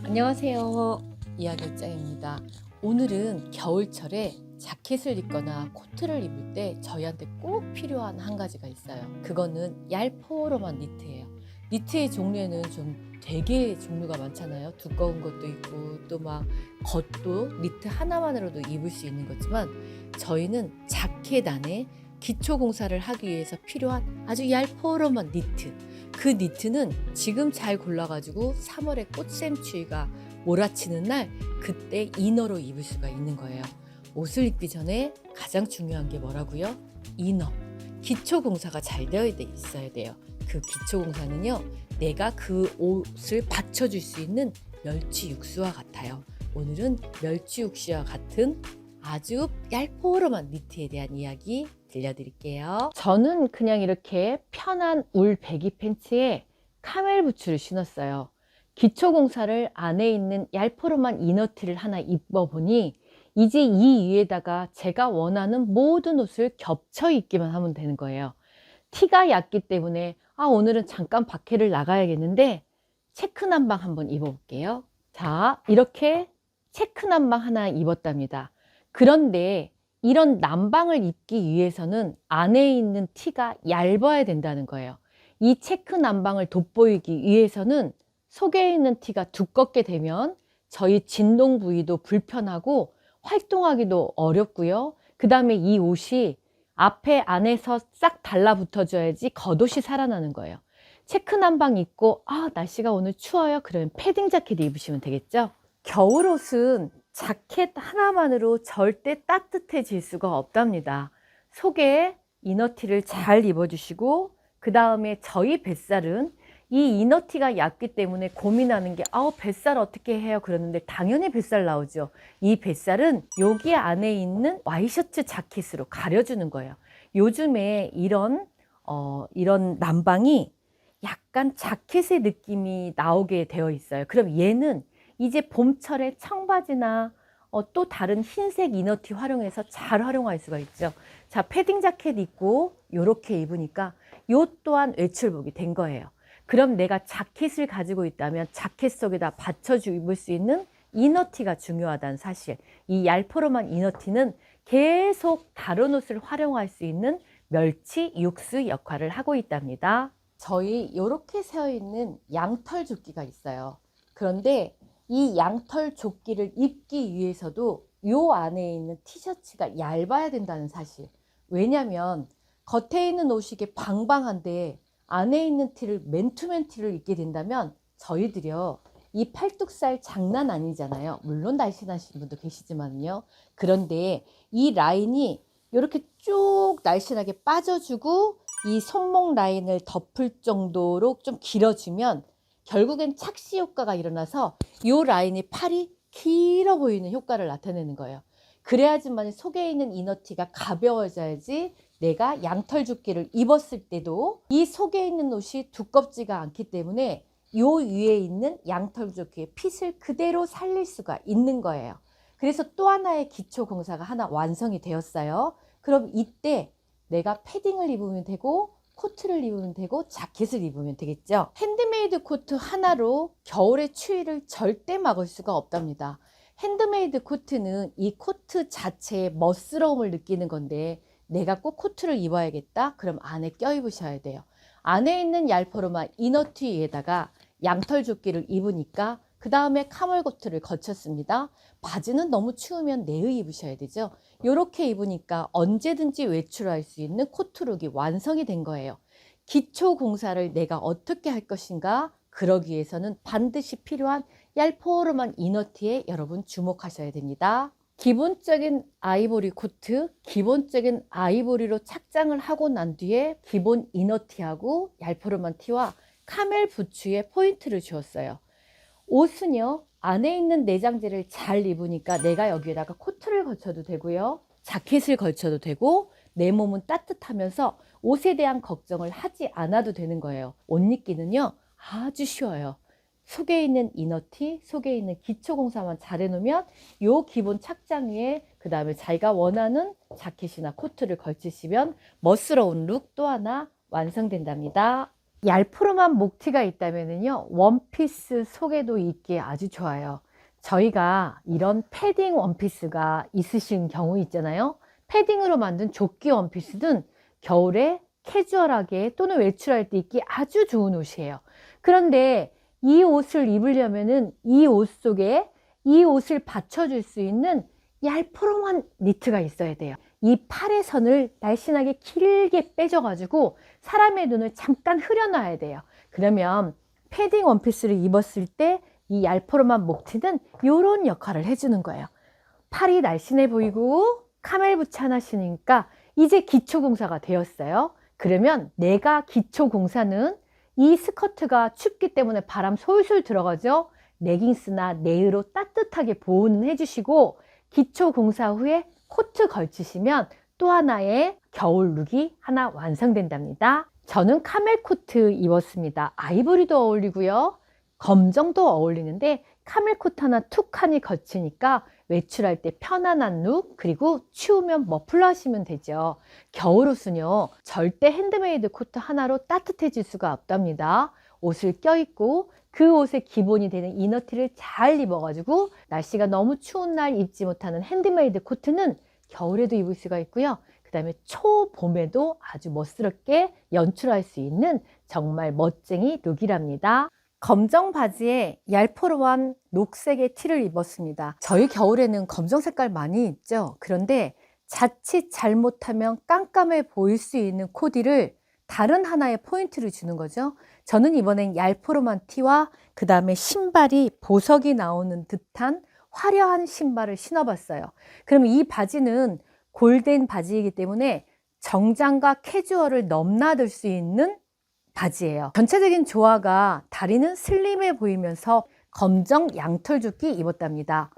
안녕하세요. 이야기짱입니다. 오늘은 겨울철에 자켓을 입거나 코트를 입을 때 저희한테 꼭 필요한 한 가지가 있어요. 그거는 얄포로만 니트예요. 니트의 종류에는 좀 되게 종류가 많잖아요. 두꺼운 것도 있고 또 막 겉도 니트 하나만으로도 입을 수 있는 거지만 저희는 자켓 안에 기초 공사를 하기 위해서 필요한 아주 얄포로만 니트. 그 니트는 지금 잘 골라가지고 3월에 꽃샘추위가 몰아치는 날 그때 이너로 입을 수가 있는 거예요. 옷을 입기 전에 가장 중요한 게 뭐라고요? 이너. 기초 공사가 잘 되어 있어야 돼요. 그 기초 공사는요, 내가 그 옷을 받쳐줄 수 있는 멸치 육수와 같아요. 오늘은 멸치 육수와 같은 아주 얄포름한 니트에 대한 이야기 들려드릴게요. 저는 그냥 이렇게 편한 울 배기 팬츠에 카멜 부츠를 신었어요. 기초 공사를 안에 있는 얄포름한 이너티를 하나 입어보니 이제 이 위에다가 제가 원하는 모든 옷을 겹쳐 입기만 하면 되는 거예요. 티가 얕기 때문에 오늘은 잠깐 밖에를 나가야겠는데 체크 남방 한번 입어볼게요. 자, 이렇게 체크 남방 하나 입었답니다. 그런데 이런 남방을 입기 위해서는 안에 있는 티가 얇아야 된다는 거예요. 이 체크 남방을 돋보이기 위해서는 속에 있는 티가 두껍게 되면 저희 진동 부위도 불편하고 활동하기도 어렵고요. 그 다음에 이 옷이 앞에 안에서 싹 달라붙어줘야지 겉옷이 살아나는 거예요. 체크 남방 입고 날씨가 오늘 추워요. 그러면 패딩 자켓 입으시면 되겠죠. 겨울옷은 자켓 하나만으로 절대 따뜻해질 수가 없답니다. 속에 이너티를 잘 입어주시고 그 다음에 저희 뱃살은 이 이너티가 얇기 때문에 고민하는 게 뱃살 어떻게 해요? 그러는데 당연히 뱃살 나오죠. 이 뱃살은 여기 안에 있는 와이셔츠 자켓으로 가려주는 거예요. 요즘에 이런 난방이 약간 자켓의 느낌이 나오게 되어 있어요. 그럼 얘는 이제 봄철에 청바지나 또 다른 흰색 이너티 활용해서 잘 활용할 수가 있죠. 자, 패딩 자켓 입고 이렇게 입으니까 요 또한 외출복이 된 거예요. 그럼 내가 자켓을 가지고 있다면 자켓 속에다 받쳐주 입을 수 있는 이너티가 중요하다는 사실. 이 얄포름한 이너티는 계속 다른 옷을 활용할 수 있는 멸치 육수 역할을 하고 있답니다. 저희 이렇게 세어 있는 양털 조끼가 있어요. 그런데 이 양털 조끼를 입기 위해서도 요 안에 있는 티셔츠가 얇아야 된다는 사실. 왜냐면 겉에 있는 옷이 이게 방방한데 안에 있는 티를 맨투맨 티를 입게 된다면 저희들이요, 이 팔뚝살 장난 아니잖아요. 물론 날씬하신 분도 계시지만요. 그런데 이 라인이 이렇게 쭉 날씬하게 빠져주고 이 손목 라인을 덮을 정도로 좀 길어지면 결국엔 착시 효과가 일어나서 이 라인이 팔이 길어 보이는 효과를 나타내는 거예요. 그래야지만 속에 있는 이너티가 가벼워져야지 내가 양털 조끼를 입었을 때도 이 속에 있는 옷이 두껍지가 않기 때문에 요 위에 있는 양털 조끼의 핏을 그대로 살릴 수가 있는 거예요. 그래서 또 하나의 기초 공사가 하나 완성이 되었어요. 그럼 이때 내가 패딩을 입으면 되고 코트를 입으면 되고 자켓을 입으면 되겠죠. 핸드메이드 코트 하나로 겨울의 추위를 절대 막을 수가 없답니다. 핸드메이드 코트는 이 코트 자체의 멋스러움을 느끼는 건데 내가 꼭 코트를 입어야겠다? 그럼 안에 껴입으셔야 돼요. 안에 있는 얄포름한 이너티에다가 양털 조끼를 입으니까 그 다음에 카몰 코트를 거쳤습니다. 바지는 너무 추우면 내의 입으셔야 되죠. 이렇게 입으니까 언제든지 외출할 수 있는 코트룩이 완성이 된 거예요. 기초 공사를 내가 어떻게 할 것인가? 그러기 위해서는 반드시 필요한 얄포름한 이너티에 여러분 주목하셔야 됩니다. 기본적인 아이보리 코트, 기본적인 아이보리로 착장을 하고 난 뒤에 기본 이너티하고 얄포름한 티와 카멜 부츠에 포인트를 주었어요. 옷은요, 안에 있는 내장재를 잘 입으니까 내가 여기에다가 코트를 걸쳐도 되고요, 자켓을 걸쳐도 되고 내 몸은 따뜻하면서 옷에 대한 걱정을 하지 않아도 되는 거예요. 옷 입기는요 아주 쉬워요. 속에 있는 이너티, 속에 있는 기초 공사만 잘 해놓으면 요 기본 착장 위에 그 다음에 자기가 원하는 자켓이나 코트를 걸치시면 멋스러운 룩 또 하나 완성된답니다. 얄푸름한 목티가 있다면요, 원피스 속에도 입기에 아주 좋아요. 저희가 이런 패딩 원피스가 있으신 경우 있잖아요. 패딩으로 만든 조끼 원피스는 겨울에 캐주얼하게 또는 외출할 때 입기 아주 좋은 옷이에요. 그런데 이 옷을 입으려면은 이 옷 속에 이 옷을 받쳐줄 수 있는 얄푸름한 니트가 있어야 돼요. 이 팔의 선을 날씬하게 길게 빼줘가지고 사람의 눈을 잠깐 흐려놔야 돼요. 그러면 패딩 원피스를 입었을 때 이 얄푸름한 목티는 이런 역할을 해주는 거예요. 팔이 날씬해 보이고 카멜 부츠 하나 신으니까 이제 기초공사가 되었어요. 그러면 내가 기초공사는 이 스커트가 춥기 때문에 바람 솔솔 들어가죠. 레깅스나 네으로 따뜻하게 보호는 해주시고 기초공사 후에 코트 걸치시면 또 하나의 겨울 룩이 하나 완성된답니다. 저는 카멜 코트 입었습니다. 아이보리도 어울리고요, 검정도 어울리는데 카멜 코트 하나 툭하니 걸치니까 외출할 때 편안한 룩, 그리고 추우면 머플러 하시면 되죠. 겨울옷은요, 절대 핸드메이드 코트 하나로 따뜻해질 수가 없답니다. 옷을 껴입고 그 옷의 기본이 되는 이너티를 잘 입어가지고 날씨가 너무 추운 날 입지 못하는 핸드메이드 코트는 겨울에도 입을 수가 있고요. 그 다음에 초봄에도 아주 멋스럽게 연출할 수 있는 정말 멋쟁이 룩이랍니다. 검정 바지에 얄포로한 녹색의 티를 입었습니다. 저희 겨울에는 검정 색깔 많이 입죠. 그런데 자칫 잘못하면 깜깜해 보일 수 있는 코디를 다른 하나의 포인트를 주는 거죠. 저는 이번엔 얄포로만 티와 그 다음에 신발이 보석이 나오는 듯한 화려한 신발을 신어봤어요. 그러면 이 바지는 골덴 바지이기 때문에 정장과 캐주얼을 넘나들 수 있는 바지예요. 전체적인 조화가 다리는 슬림해 보이면서 검정 양털 조끼 입었답니다.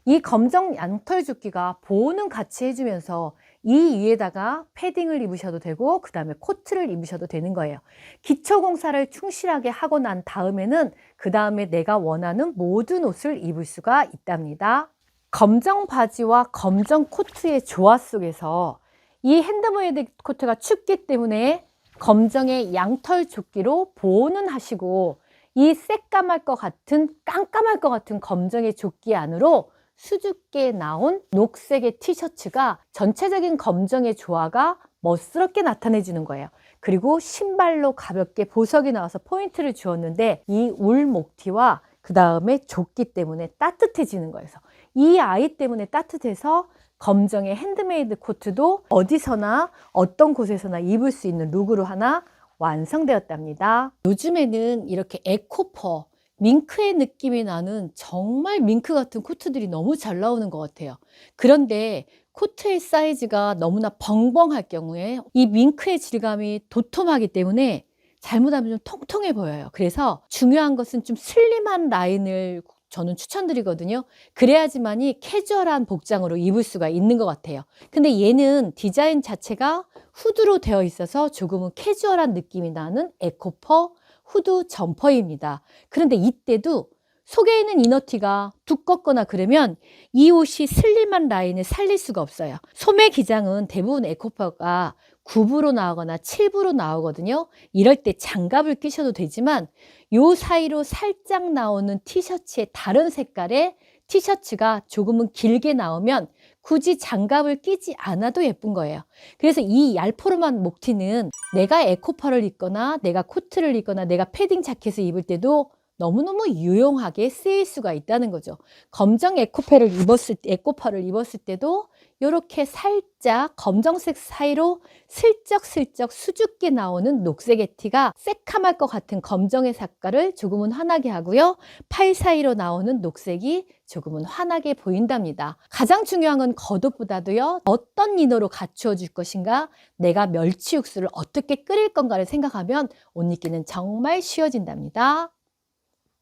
이 검정 양털 조끼가 보호는 같이 해주면서 이 위에다가 패딩을 입으셔도 되고 그 다음에 코트를 입으셔도 되는 거예요. 기초공사를 충실하게 하고 난 다음에는 그 다음에 내가 원하는 모든 옷을 입을 수가 있답니다. 검정 바지와 검정 코트의 조화 속에서 이 핸드메이드 코트가 춥기 때문에 검정의 양털 조끼로 보호는 하시고 이 새까말 것 같은 깜깜할 것 같은 검정의 조끼 안으로 수줍게 나온 녹색의 티셔츠가 전체적인 검정의 조화가 멋스럽게 나타내주는 거예요. 그리고 신발로 가볍게 보석이 나와서 포인트를 주었는데 이 울 목티와 그 다음에 조끼 때문에 따뜻해지는 거예요. 이 아이 때문에 따뜻해서 검정의 핸드메이드 코트도 어디서나 어떤 곳에서나 입을 수 있는 룩으로 하나 완성되었답니다. 요즘에는 이렇게 에코퍼, 밍크의 느낌이 나는 정말 밍크 같은 코트들이 너무 잘 나오는 것 같아요. 그런데 코트의 사이즈가 너무나 벙벙할 경우에 이 밍크의 질감이 도톰하기 때문에 잘못하면 좀 통통해 보여요. 그래서 중요한 것은 좀 슬림한 라인을 저는 추천드리거든요. 그래야지만이 캐주얼한 복장으로 입을 수가 있는 것 같아요. 근데 얘는 디자인 자체가 후드로 되어 있어서 조금은 캐주얼한 느낌이 나는 에코퍼 후드 점퍼입니다. 그런데 이때도 속에 있는 이너티가 두껍거나 그러면 이 옷이 슬림한 라인을 살릴 수가 없어요. 소매 기장은 대부분 에코퍼가 9부로 나오거나 7부로 나오거든요. 이럴 때 장갑을 끼셔도 되지만 요 사이로 살짝 나오는 티셔츠의 다른 색깔의 티셔츠가 조금은 길게 나오면 굳이 장갑을 끼지 않아도 예쁜 거예요. 그래서 이 얄포름한 목티는 내가 에코퍼를 입거나 내가 코트를 입거나 내가 패딩 자켓을 입을 때도 너무너무 유용하게 쓰일 수가 있다는 거죠. 검정 에코퍼를 입었을 때도 이렇게 살짝 검정색 사이로 슬쩍슬쩍 수줍게 나오는 녹색의 티가 새카말 것 같은 검정의 색깔을 조금은 환하게 하고요. 팔 사이로 나오는 녹색이 조금은 환하게 보인답니다. 가장 중요한 건 겉옷보다도요, 어떤 이너로 갖추어 줄 것인가, 내가 멸치 육수를 어떻게 끓일 건가를 생각하면 옷 입기는 정말 쉬워진답니다.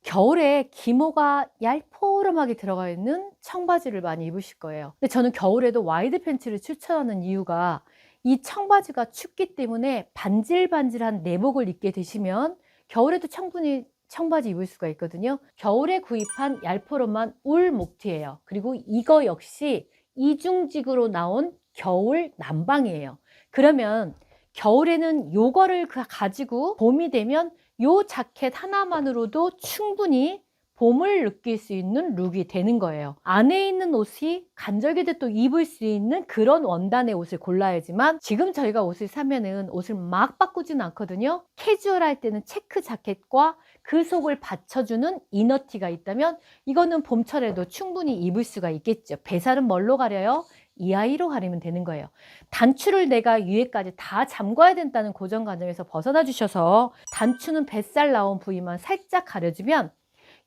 겨울에 기모가 얄포름하게 들어가 있는 청바지를 많이 입으실 거예요. 근데 저는 겨울에도 와이드 팬츠를 추천하는 이유가 이 청바지가 춥기 때문에 반질반질한 내복을 입게 되시면 겨울에도 충분히 청바지 입을 수가 있거든요. 겨울에 구입한 얄포름한 울 목티예요. 그리고 이거 역시 이중직으로 나온 겨울 남방이에요. 그러면 겨울에는 요거를 가지고 봄이 되면 요 자켓 하나만으로도 충분히 봄을 느낄 수 있는 룩이 되는 거예요. 안에 있는 옷이 간절기도 또 입을 수 있는 그런 원단의 옷을 골라야지만, 지금 저희가 옷을 사면은 옷을 막 바꾸지는 않거든요. 캐주얼할 때는 체크 자켓과 그 속을 받쳐주는 이너티가 있다면 이거는 봄철에도 충분히 입을 수가 있겠죠. 배살은 뭘로 가려요? 이 아이로 가리면 되는 거예요. 단추를 내가 위에까지 다 잠궈야 된다는 고정관념에서 벗어나 주셔서 단추는 뱃살 나온 부위만 살짝 가려주면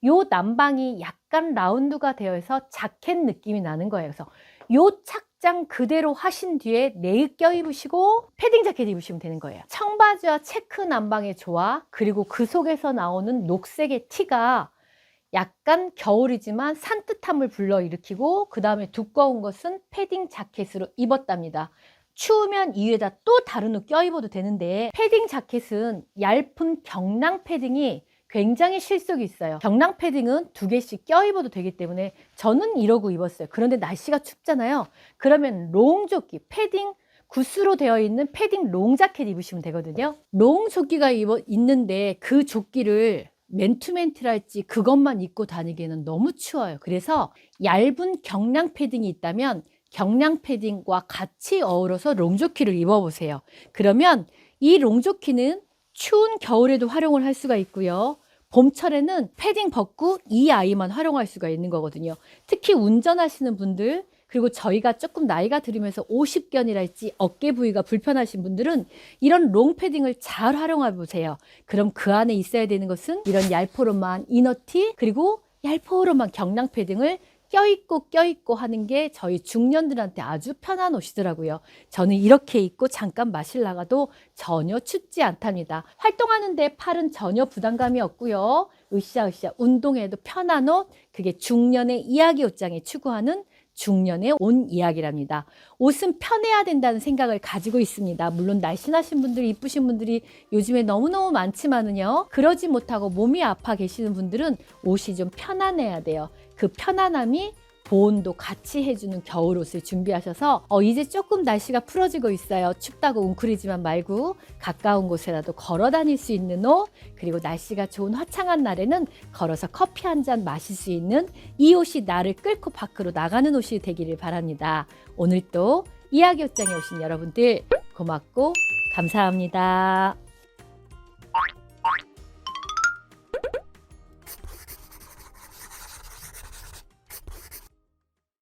요 남방이 약간 라운드가 되어서 자켓 느낌이 나는 거예요. 그래서 요 착장 그대로 하신 뒤에 네일 껴 입으시고 패딩 자켓 입으시면 되는 거예요. 청바지와 체크 남방의 조화, 그리고 그 속에서 나오는 녹색의 티가 약간 겨울이지만 산뜻함을 불러일으키고, 그 다음에 두꺼운 것은 패딩 자켓으로 입었답니다. 추우면 이 위에다 또 다른 옷 껴입어도 되는데, 패딩 자켓은 얇은 경랑 패딩이 굉장히 실속이 있어요. 경랑 패딩은 2개씩 껴입어도 되기 때문에 저는 이러고 입었어요. 그런데 날씨가 춥잖아요. 그러면 롱 조끼, 패딩 구스로 되어 있는 패딩 롱 자켓 입으시면 되거든요. 롱 조끼가 있는데 그 조끼를 맨투맨트랄지 그것만 입고 다니기에는 너무 추워요. 그래서 얇은 경량 패딩이 있다면 경량 패딩과 같이 어우러서 롱조끼를 입어보세요. 그러면 이 롱조끼는 추운 겨울에도 활용을 할 수가 있고요. 봄철에는 패딩 벗고 이 아이만 활용할 수가 있는 거거든요. 특히 운전하시는 분들, 그리고 저희가 조금 나이가 들으면서 오십견이랄지 어깨 부위가 불편하신 분들은 이런 롱 패딩을 잘 활용해 보세요. 그럼 그 안에 있어야 되는 것은 이런 얄포름한 이너티, 그리고 얄포름한 경량 패딩을 껴입고 하는 게 저희 중년들한테 아주 편한 옷이더라고요. 저는 이렇게 입고 잠깐 마실 나가도 전혀 춥지 않답니다. 활동하는데 팔은 전혀 부담감이 없고요. 으쌰으쌰 운동해도 편한 옷, 그게 중년의 이야기 옷장에 추구하는 중년의 옷 이야기랍니다. 옷은 편해야 된다는 생각을 가지고 있습니다. 물론 날씬하신 분들이, 이쁘신 분들이 요즘에 너무너무 많지만은요, 그러지 못하고 몸이 아파 계시는 분들은 옷이 좀 편안해야 돼요. 그 편안함이 보온도 같이 해주는 겨울옷을 준비하셔서 이제 조금 날씨가 풀어지고 있어요. 춥다고 웅크리지만 말고 가까운 곳에라도 걸어 다닐 수 있는 옷, 그리고 날씨가 좋은 화창한 날에는 걸어서 커피 한 잔 마실 수 있는 이 옷이 나를 끌고 밖으로 나가는 옷이 되기를 바랍니다. 오늘 또 이야기 옷장에 오신 여러분들 고맙고 감사합니다.